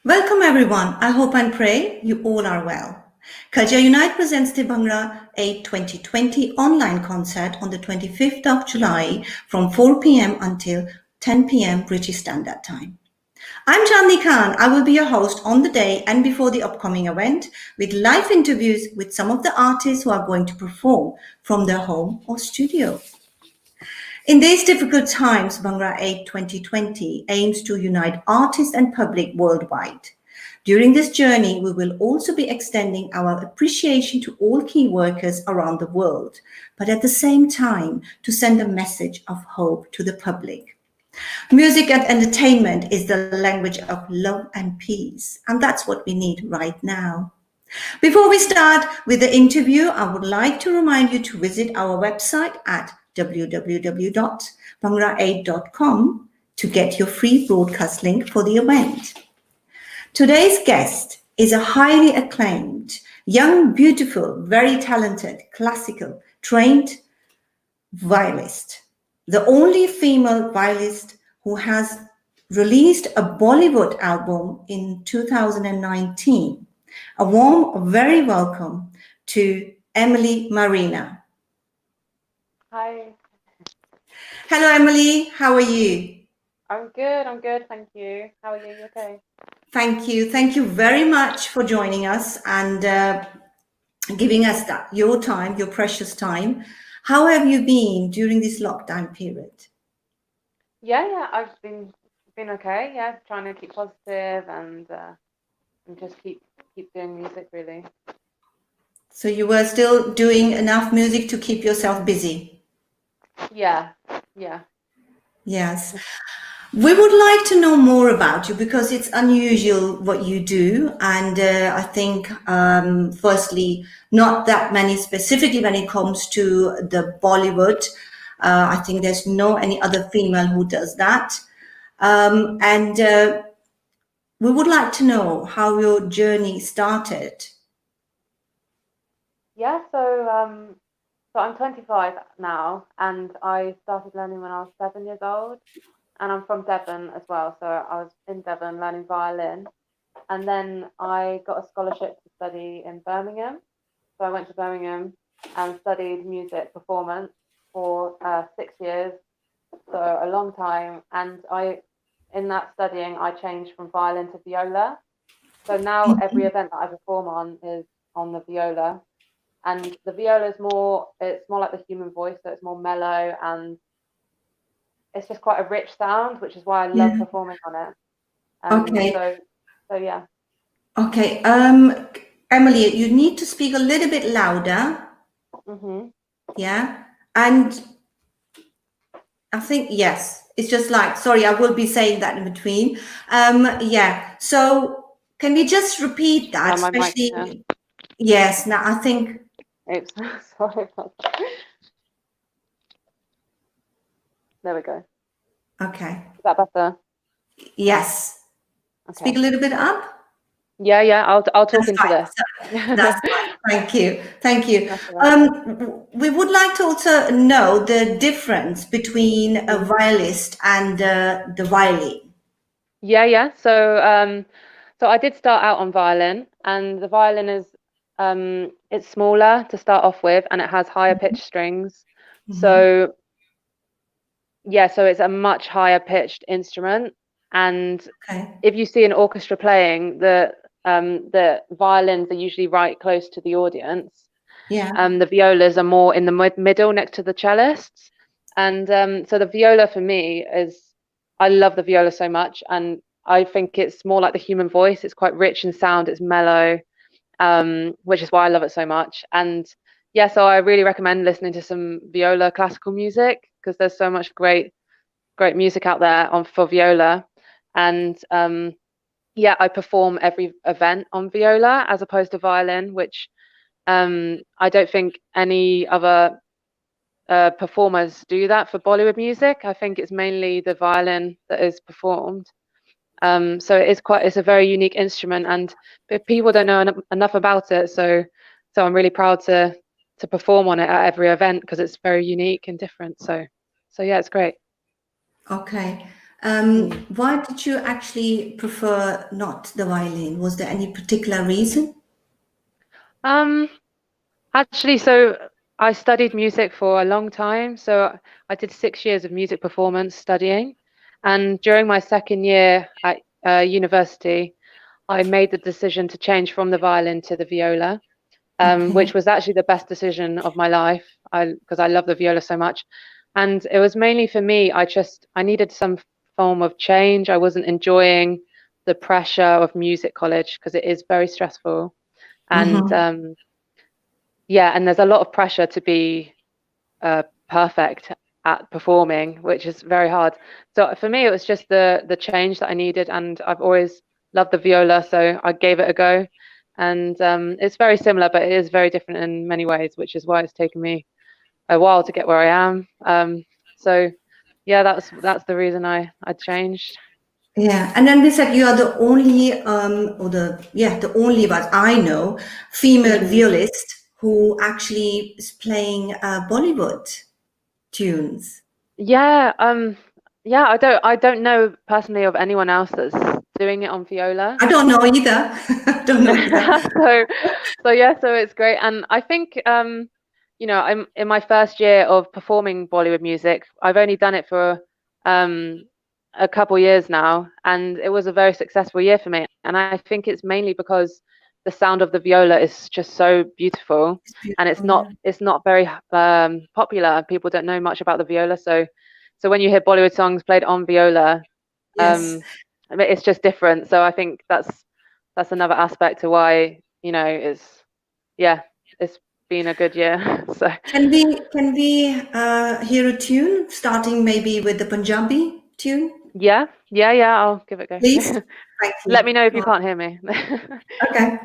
Welcome everyone. I hope and pray you all are well. Culture Unite presents the Bhangra Aid 2020 online concert on the 25th of July from 4 p.m. until 10 p.m. British Standard Time. I'm Chandni Kahn. I will be your host on the day and before the upcoming event with live interviews with some of the artists who are going to perform from their home or studio. In these difficult times, Bhangra Aid 2020 aims to unite artists and public worldwide. During this journey, we will also be extending our appreciation to all key workers around the world, but at the same time, to send a message of hope to the public. Music and entertainment is the language of love and peace, and that's what we need right now. Before we start with the interview, I would like to remind you to visit our website at www.bhangraaid.com to get your free broadcast link for the event. Today's guest is a highly acclaimed, young, beautiful, very talented, classical, trained violist, the only female violist who has released a Bollywood album in 2019. A warm, very welcome to Emily Marina. Hi. Hello, Emily. How are you? I'm good. Thank you. How are you? You okay? Thank you. Thank you very much for joining us and giving us your time, your precious time. How have you been during this lockdown period? Yeah. I've been okay. Yeah, trying to keep positive and just keep doing music really. So you were still doing enough music to keep yourself busy? Yeah. Yes. We would like to know more about you because it's unusual what you do. And I think, firstly, not that many specifically when it comes to the Bollywood. I think there's no any other female who does that. And we would like to know how your journey started. Yeah. So I'm 25 now, and I started learning when I was 7 years old, and I'm from Devon as well. So I was in Devon learning violin, and then I got a scholarship to study in Birmingham. So I went to Birmingham and studied music performance for 6 years, so a long time. And in that studying, I changed from violin to viola. So now every event that I perform on is on the viola, and the viola is it's more like the human voice, so it's more mellow and it's just quite a rich sound, which is why I love performing on it. Okay. So yeah. Okay. Emily, you need to speak a little bit louder. Mm-hmm. Yeah. And I think, yes, it's just like, sorry, I will be saying that in between. Yeah. So can we just repeat that? My mic, Especially, yes. Now I think. Oops, sorry about that. There we go. Okay. Is that better? Yes. Okay. Speak a little bit up. Yeah. I'll talk into this. That's fine. Thank you. We would like to also know the difference between a violist and the violin. Yeah. So I did start out on violin, and the violin is it's smaller to start off with, and it has higher pitched strings. So yeah, so it's a much higher pitched instrument. And if you see an orchestra playing, the violins are usually right close to the audience. Yeah. The violas are more in the middle next to the cellists. And so the viola for me I love the viola so much, and I think it's more like the human voice. It's quite rich in sound, it's mellow, which is why I love it so much. And yeah, so I really recommend listening to some viola classical music because there's so much great music out there for viola. And yeah, I perform every event on viola as opposed to violin, which I don't think any other performers do that for Bollywood music. I think it's mainly the violin that is performed. So it's a very unique instrument, and people don't know enough about it. So I'm really proud to perform on it at every event because it's very unique and different. So yeah, it's great. Okay. Why did you actually prefer not the violin? Was there any particular reason? Um, Actually, so I studied music for a long time. So I did 6 years of music performance studying. And during my second year at university, I made the decision to change from the violin to the viola, Okay. which was actually the best decision of my life. Because I love the viola so much. And it was mainly for me, I needed some form of change. I wasn't enjoying the pressure of music college because it is very stressful. And Mm-hmm. yeah, and there's a lot of pressure to be perfect at performing, which is very hard. So for me, it was just the change that I needed, and I've always loved the viola, so I gave it a go. And it's very similar, but it is very different in many ways, which is why it's taken me a while to get where I am. So yeah, that's the reason I changed. Yeah, and then they said you are the only, or the only, but I know, female Hmm. violist who actually is playing Bollywood tunes. Yeah, yeah, I don't know personally of anyone else that's doing it on viola. I don't know either. I don't know either. So so yeah, so it's great. And I think I'm in my first year of performing Bollywood music. I've only done it for um a couple years now, and it was a very successful year for me. And I think it's mainly because the sound of the viola is just so beautiful, It's and beautiful. Yeah. it's not very popular. People don't know much about the viola, so when you hear Bollywood songs played on viola, Yes. um, I mean, it's just different. So I think that's another aspect to why yeah, it's been a good year. So Can we hear a tune starting maybe with the Punjabi tune, yeah, I'll give it a please? go. Thank Let you. me know if Go you on. can't hear me. Okay.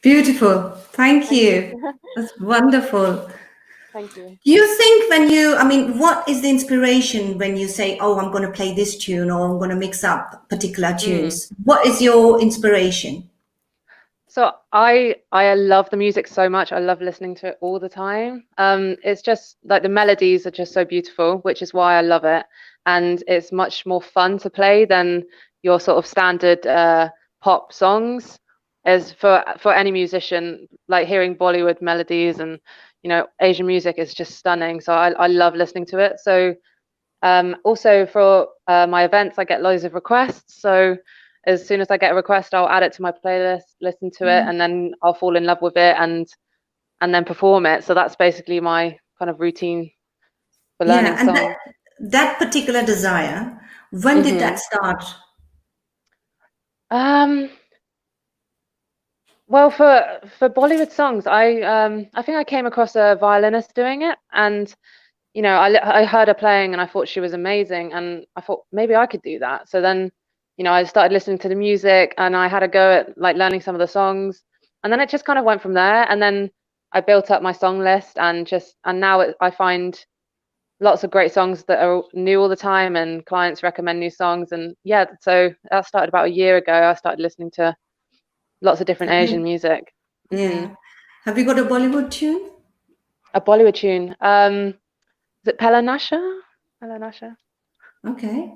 Beautiful. Thank Thank you. you. That's wonderful. Thank you. Do you think I mean, what is the inspiration when you say, oh, I'm going to play this tune or I'm going to mix up particular Mm. tunes? What is your inspiration? So I love the music so much. I love listening to it all the time. It's just like the melodies are just so beautiful, which is why I love it. And it's much more fun to play than your sort of standard pop songs. As for any musician, like hearing Bollywood melodies and Asian music is just stunning. So I love listening to it. So also for my events, I get loads of requests. So as soon as I get a request, I'll add it to my playlist, listen to it, and then I'll fall in love with it and then perform it. So that's basically my kind of routine for Yeah, learning and songs. that particular desire, when did that Hmm. start? Um, well, for Bollywood songs, I think I came across a violinist doing it, and I heard her playing and I thought she was amazing, and I thought maybe I could do that. So then, I started listening to the music and I had a go at like learning some of the songs, and then it just kind of went from there. And then I built up my song list and now I find lots of great songs that are new all the time, and clients recommend new songs. And yeah, so that started about a year ago. I started listening to lots of different Have Asian you, music. Mm. yeah. Have you got a Bollywood tune? A Bollywood tune. Is it Pela Nasha? Pela Nasha? Okay.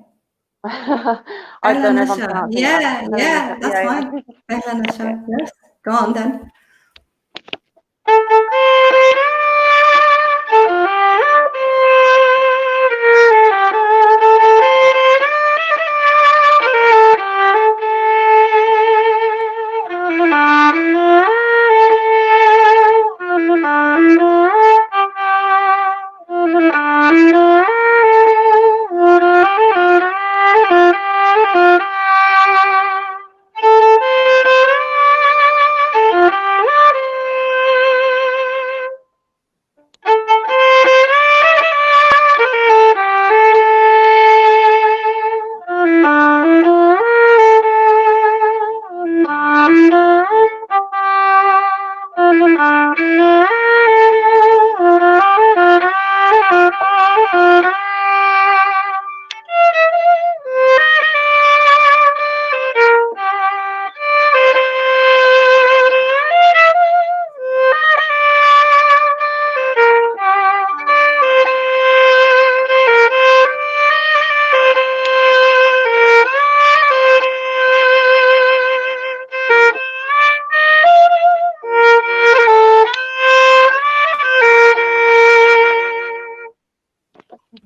I Pehla don't know if I'm Nasha. pronouncing it right. Yeah, Pela Nasha. yeah, that's Yeah, fine. yeah. Pehla Okay. Nasha. Yes. Go on then.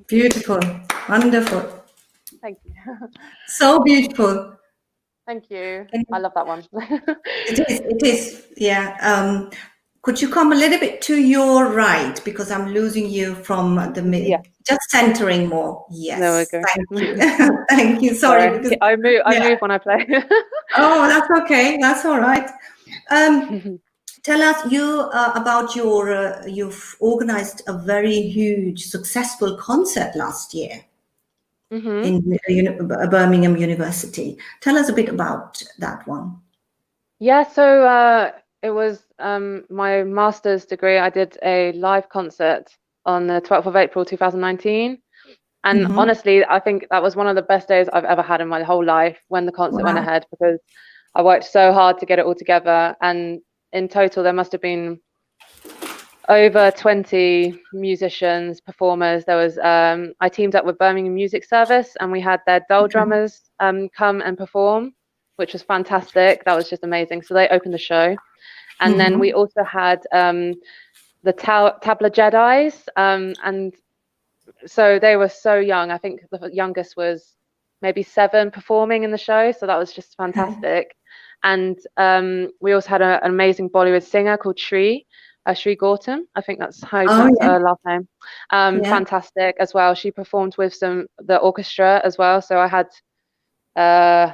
Beautiful, wonderful, Thank you. so beautiful. Thank you. And I love that one. it is, yeah. Could you come a little bit to your right because I'm losing you from the Yeah, mid, just centering more. there we Yes, go. thank you. Thank you. Sorry, Sorry, because I move. I yeah. move when I play. Oh, that's okay. That's all right. Tell us about your, you've organized a very huge, successful concert last year Hmm. in Birmingham University. Tell us a bit about that one. Yeah, so it was my master's degree. I did a live concert on the 12th of April 2019. And Hmm. honestly, I think that was one of the best days I've ever had in my whole life when the concert went Wow. ahead, because I worked so hard to get it all together. And in total, there must have been over 20 musicians, performers. There was I teamed up with Birmingham Music Service, and we had their dull Okay. drummers come and perform, which was fantastic. That was just amazing. So they opened the show, and then Hmm. we also had the Tabla Jedis, and so they were so young. I think the youngest was maybe 7 performing in the show, so that was just Okay. fantastic. And we also had an amazing Bollywood singer called Shri Gautam. I think that's how you Oh pronounce yeah. her last name. Yeah. Fantastic as well. She performed with the orchestra as well. So I had uh,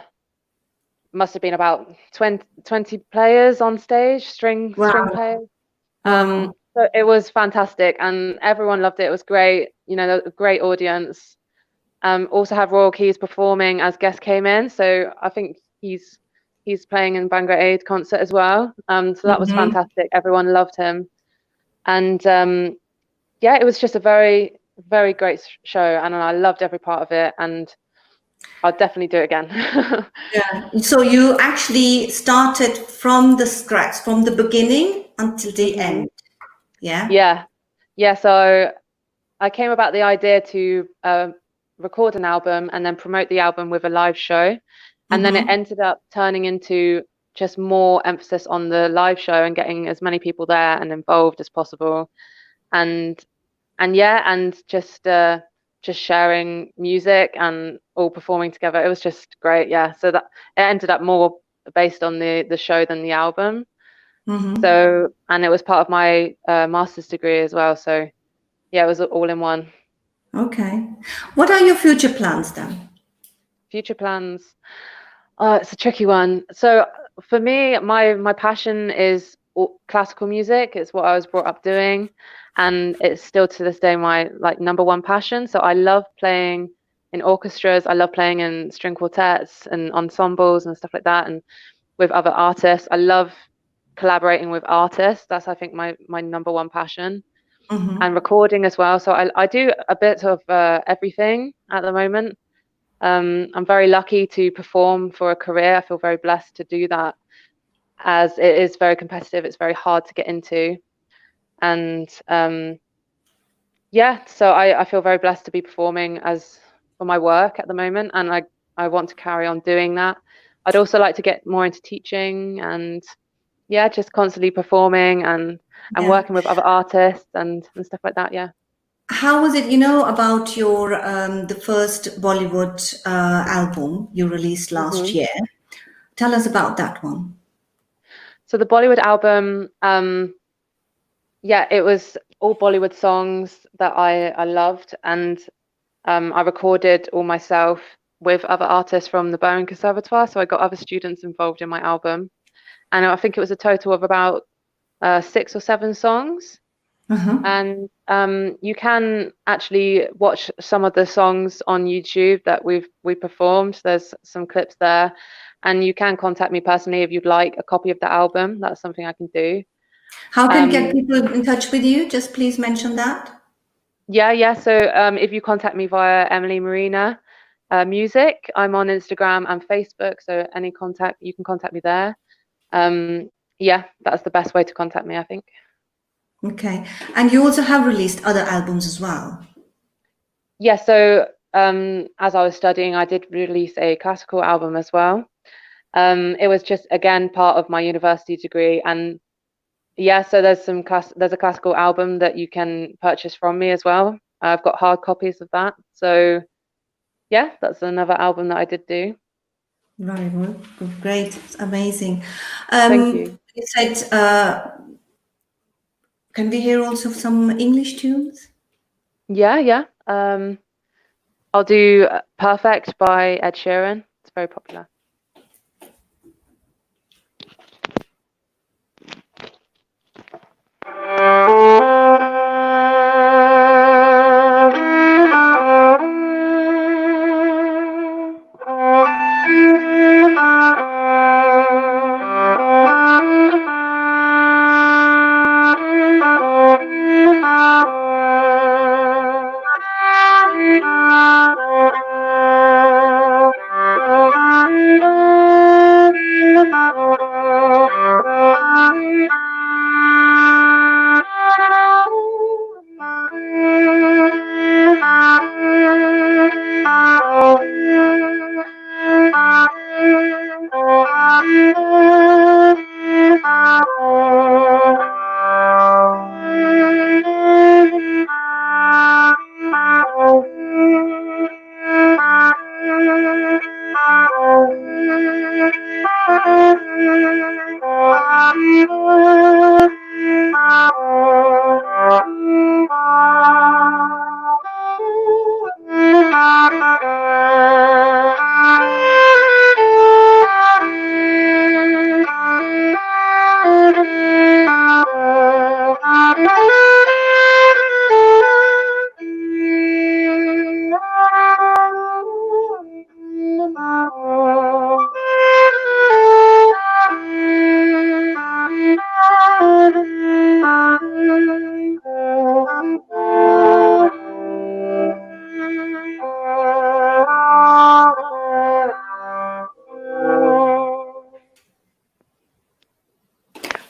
must have been about 20 players on stage, string Wow. players. Wow. So it was fantastic, and everyone loved it. It was great. You know, a great audience. Also had Royal Keys performing as guest came in, so I think he's playing in Bhangra Aid concert as well. So that was Hmm. fantastic. Everyone loved him, and yeah, it was just a very great show, and I loved every part of it, and I'll definitely do it again. Yeah. So you actually started from the scratch, from the beginning until the Hmm. end. Yeah. Yeah, yeah. So I came about the idea to record an album and then promote the album with a live show. And then it Hmm. ended up turning into just more emphasis on the live show and getting as many people there and involved as possible. And yeah, and just sharing music and all performing together. It was just great. Yeah. So that it ended up more based on the show than the album. Hmm. So, and it was part of my master's degree as well. So yeah, it was all in one. Okay. What are your future plans then? Future plans. Oh, it's a tricky one. So for me, my passion is classical music. It's what I was brought up doing, and it's still to this day my like number one passion. So I love playing in orchestras. I love playing in string quartets and ensembles and stuff like that, and with other artists. I love collaborating with artists. That's I think my number one passion, Hmm. and recording as well. So I do a bit of everything at the moment. I'm very lucky to perform for a career. I feel very blessed to do that, as it is very competitive. It's very hard to get into. And yeah, so I feel very blessed to be performing as for my work at the moment. And I want to carry on doing that. I'd also like to get more into teaching and yeah, just constantly performing and Yeah. working with other artists and stuff like that. Yeah. How was it, about your the first Bollywood album you released last Hmm. year? Tell us about that one. So the Bollywood album, yeah, it was all Bollywood songs that I loved, and I recorded all myself with other artists from the Birmingham Conservatoire. So I got other students involved in my album, and I think it was a total of about 6 or 7 songs. And you can actually watch some of the songs on YouTube that we performed. There's some clips there, and you can contact me personally if you'd like a copy of the album. That's something I can do. How can get people in touch with you? Just please mention that. Yeah. So if you contact me via Emily Marina Music, I'm on Instagram and Facebook. So any contact, you can contact me there. Yeah, that's the best way to contact me, I think. Okay. And you also have released other albums as well. Yeah, so as I was studying, I did release a classical album as well. It was just again part of my university degree, and yeah, so there's a classical album that you can purchase from me as well. I've got hard copies of that. So yeah, that's another album that I did do. Very good. Great. It's amazing. Thank you. You said, can we hear also some English tunes? Yeah. I'll do Perfect by Ed Sheeran. It's very popular.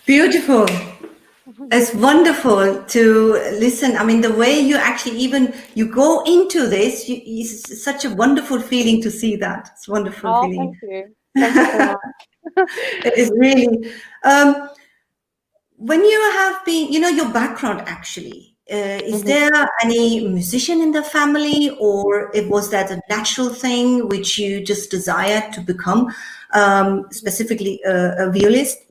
Beautiful. It's wonderful to listen. I mean, the way you actually even you go into this, it's such a wonderful feeling to see that. It's a wonderful Oh, feeling. thank you. Thank you so much. It is really. When you have been, your background actually, is there any musician in the family, or it was that a natural thing which you just desired to become, specifically a violist?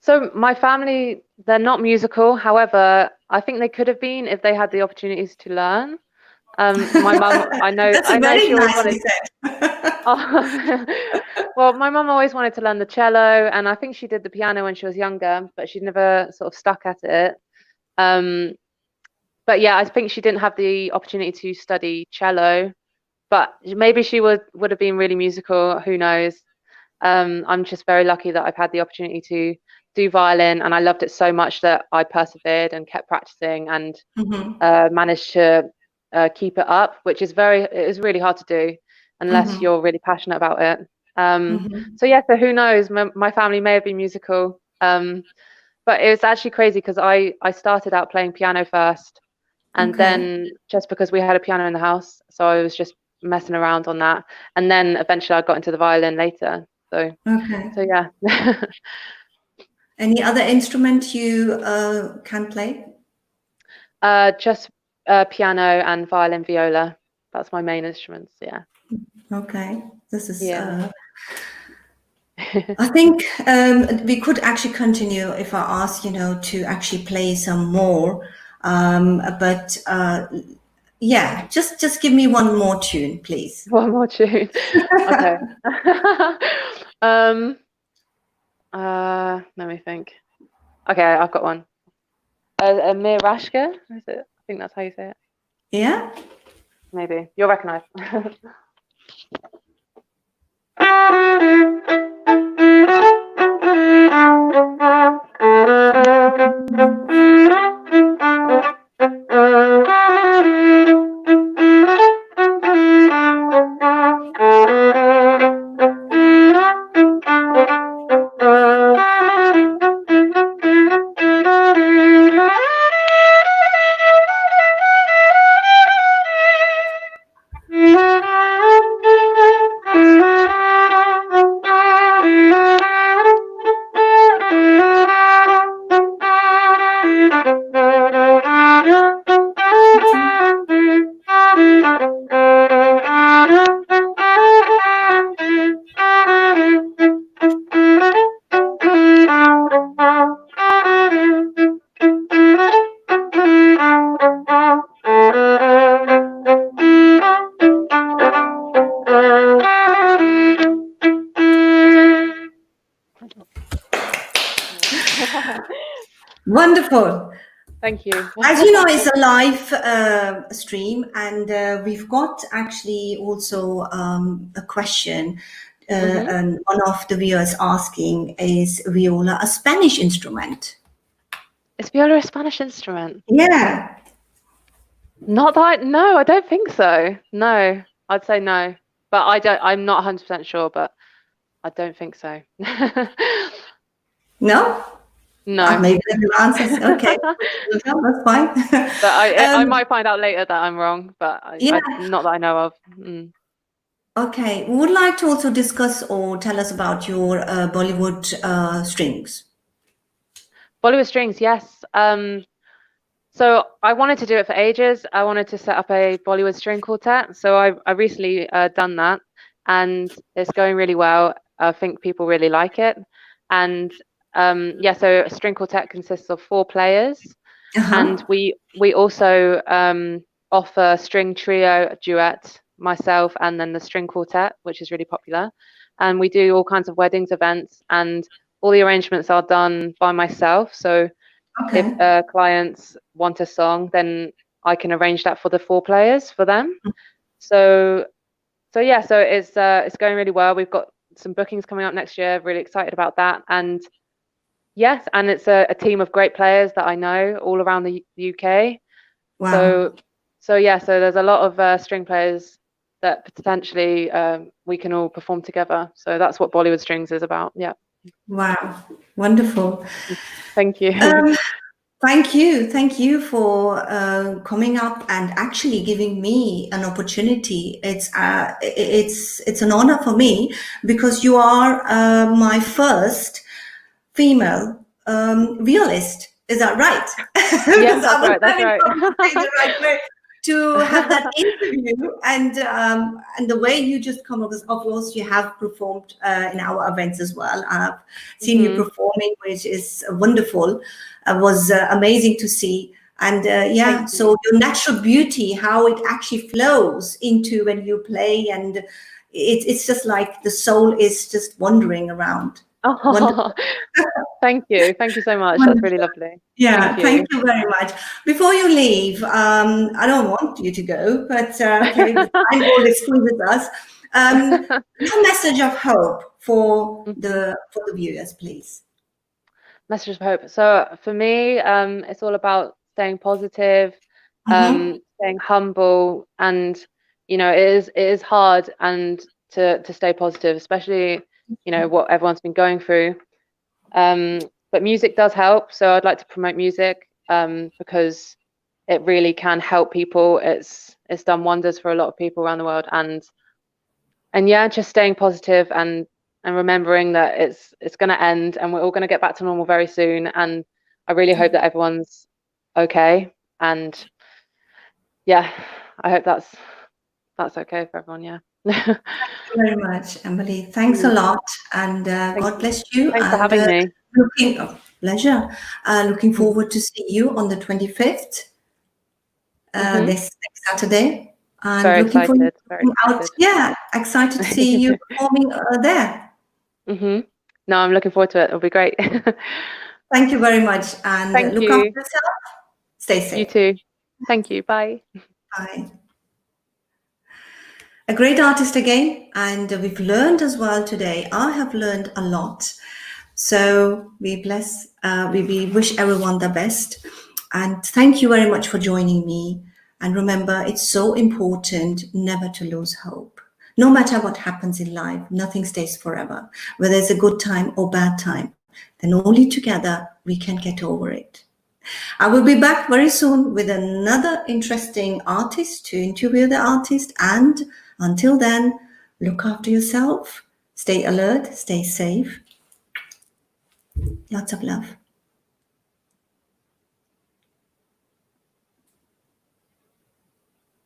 So my family, they're not musical. However, I think they could have been if they had the opportunities to learn. My mum, That's a I know very she always nicely wanted. said. Oh, well, my mum always wanted to learn the cello, and I think she did the piano when she was younger, but she never sort of stuck at it. Um, but yeah, I think she didn't have the opportunity to study cello, but maybe she would have been really musical. Who knows? I'm just very lucky that I've had the opportunity to do violin, and I loved it so much that I persevered and kept practicing and managed to keep it up, which is it is really hard to do unless you're really passionate about it. So yeah, so who knows? My family may have been musical, but it was actually crazy because I started out playing piano first, and then just because we had a piano in the house, so I was just messing around on that, and then eventually I got into the violin later. So yeah. Any other instrument you can play? Just piano and violin, viola. That's my main instruments. Yeah. Okay, this is. Yeah. I think we could actually continue if I ask, to actually play some more. But yeah, just give me one more tune, please. One more tune. Okay. Let me think. Okay, I've got one. A Mirashka, is it? I think that's how you say it. Yeah. Maybe you'll recognise. Wonderful. Thank you. As you know, it's a live stream, and we've got actually also a question. And one of the viewers asking, is viola a Spanish instrument? Is viola a Spanish instrument? Yeah. Not that. No, I don't think so. No, I'd say no, but I'm not 100% sure, but I don't think so. No? No. Maybe the answers. Okay. No, that's fine. But I might find out later that I'm wrong, but Yeah. not that I know of. Mm. Okay. We would like to also discuss or tell us about your Bollywood strings. Bollywood Strings, yes. So I wanted to do it for ages. I wanted to set up a Bollywood string quartet. So I recently done that, and it's going really well. I think people really like it. And yeah, so a string quartet consists of 4 players, and we also offer string trio, duet, myself, and then the string quartet, which is really popular. And we do all kinds of weddings, events, and all the arrangements are done by myself. So if Okay. clients want a song, then I can arrange that for the 4 players for them. So yeah, so it's going really well. We've got some bookings coming up next year. Really excited about that. And yes, and it's a team of great players that I know all around the UK. Wow. So yeah, so there's a lot of string players that potentially we can all perform together. So that's what Bollywood Strings is about. Yeah. Wow. Wonderful. Thank you. Thank you for coming up and actually giving me an opportunity. It's an honor for me because you are my first female violist. Is that right? Yes, Because I that's was right. That's having right. trouble saying the right way to have that interview, and the way you just come across. Of course, you have performed in our events as well. I've seen you performing, which is wonderful. Was amazing to see. And yeah, Thank so you. your natural beauty, how it actually flows into when you play, and it's just like the soul is just wandering around. Wonderful. Oh, thank you. Thank you so much. That's really Wonderful. lovely. Yeah, Thank you. thank you very much. Before you leave, I don't want you to go, but okay, the time always squeezes us. Your message of hope for the viewers, please. Message of hope. So for me, it's all about staying positive, Mm-hmm. staying humble, and it is hard and to stay positive, especially what everyone's been going through. But music does help, so I'd like to promote music because it really can help people. It's done wonders for a lot of people around the world, and yeah, just staying positive and remembering that it's going to end and we're all going to get back to normal very soon. And I really hope that everyone's okay. And yeah, I hope that's okay for everyone. Yeah. Thank you very much, Emily. Thanks a lot, and Thank God you. bless you. Thanks for And having me. pleasure. Looking forward to see you on the 25th, next Saturday. And Very looking forward excited. to Very looking out. excited. Yeah, excited to see you performing there. No, I'm looking forward to it. It'll be great. Thank you very much. And Thank look after you. yourself. Stay You safe. too. Thank you. Bye. Bye. A great artist again. And we've learned as well today. I have learned a lot. So we wish everyone the best. And thank you very much for joining me. And remember, it's so important never to lose hope. No matter what happens in life, nothing stays forever. Whether it's a good time or bad time, then only together we can get over it. I will be back very soon with another interesting artist to interview the artist. And until then, look after yourself, stay alert, stay safe. Lots of love.